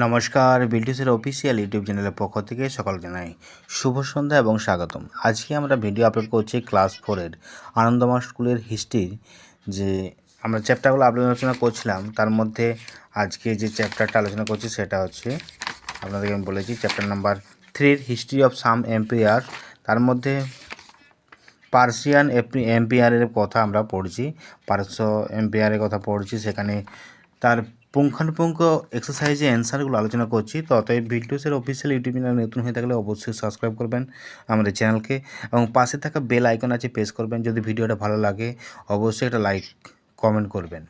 নমস্কার, বিল্টুসের official YouTube চ্যানেলের পক্ষ থেকে সকল জানাই শুভ সন্ধ্যা এবং স্বাগতম। আজকে আমরা ভিডিও আপলোড করছি ক্লাস 4-এর আনন্দমা স্কুলের হিস্ট্রির যে আমরা চ্যাপ্টারগুলো আলোচনা করছিলাম, তার মধ্যে আজকে যে চ্যাপ্টারটা আলোচনা করছি সেটা হচ্ছে আপনাদেরকে আমি বলেছি chapter number 3 history of some empire. তার মধ্যে পার্সিয়ান এম্পায়ারের কথা আমরা পড়ছি, পারস্য এম্পায়ারের কথা পড়ছি। সেখানে তার পুঙ্খানুপুঙ্খ এক্সারসাইজে অ্যান্সারগুলো আলোচনা করছি। তো অতএব বিল্টুসের অফিসিয়াল ইউটিউব চ্যানেল নতুন হয়ে থাকলে অবশ্যই সাবস্ক্রাইব করবেন আমাদের চ্যানেলকে এবং পাশে থাকা বেল আইকন আছে প্রেস করবেন। যদি ভিডিওটা ভালো লাগে অবশ্যই একটা লাইক কমেন্ট করবেন,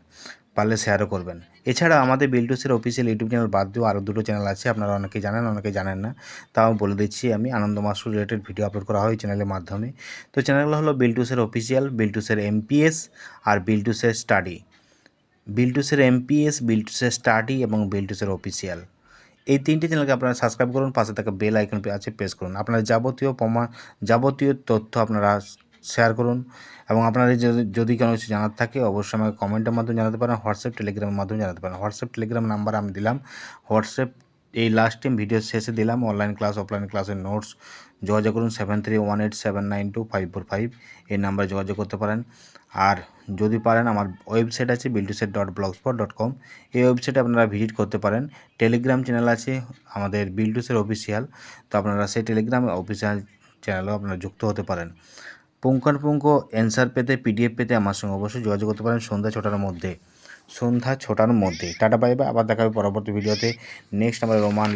পারলে শেয়ারও করবেন। এছাড়া আমাদের বিল্টুসের অফিসিয়াল ইউটিউব চ্যানেল বাদ দিয়েও আরও দুটো চ্যানেল আছে, আপনারা অনেকেই জানেন অনেকে জানেন না, তাও বলে দিচ্ছি। আমি আনন্দ মাস্টার রিলেটেড ভিডিও আপলোড করা হয় চ্যানেলের মাধ্যমে। তো চ্যানেলগুলো হলো বিল্টুসের অফিসিয়াল, বিল্টুসের এমপিএস আর বিল্টুসের স্টাডি। বিল্টুসের এমপিএস, বিল্টুসের স্টাডি এবং বিল্টুসের অফিসিয়াল, এই তিনটি চ্যানেলকে আপনারা সাবস্ক্রাইব করুন। পাশে থাকা বেল আইকন আছে প্রেস করুন। আপনারা যাবতীয় তথ্য আপনারা শেয়ার করুন এবং আপনাদের যদি কোনো কিছু জানার থাকে অবশ্যই আমাকে কমেন্টের মাধ্যমে জানাতে পারেন, হোয়াটসঅ্যাপ টেলিগ্রামের মাধ্যমে জানাতে পারেন। হোয়াটসঅ্যাপ টেলিগ্রাম নাম্বার আমি দিলাম, হোয়াটসঅ্যাপ এই লাস্ট টাইম ভিডিও শেষে দিলাম। অনলাইন ক্লাস অফলাইন ক্লাসের নোটস যোগাযোগ করুন 7318792545, এই নাম্বারে যোগাযোগ করতে পারেন। আর যদি পারেন আমার ওয়েবসাইট আছে biltuset.blogspot.com, এই ওয়েবসাইটে আপনারা ভিজিট করতে পারেন। টেলিগ্রাম চ্যানেল আছে আমাদের বিল্টুসের অফিসিয়াল, তো আপনারা সেই টেলিগ্রাম অফিসিয়াল চ্যানেলেও আপনারা যুক্ত হতে পারেন। পুঙ্খানুপুঙ্খ অ্যান্সার পেতে, পিডিএফ পেতে আমার সঙ্গে অবশ্যই যোগাযোগ করতে পারেন সন্ধ্যা 6টার মধ্যে। টাটা বাই বাই, আবার দেখা হবে পরবর্তী ভিডিওতে। নেক্সট আমরা রোমান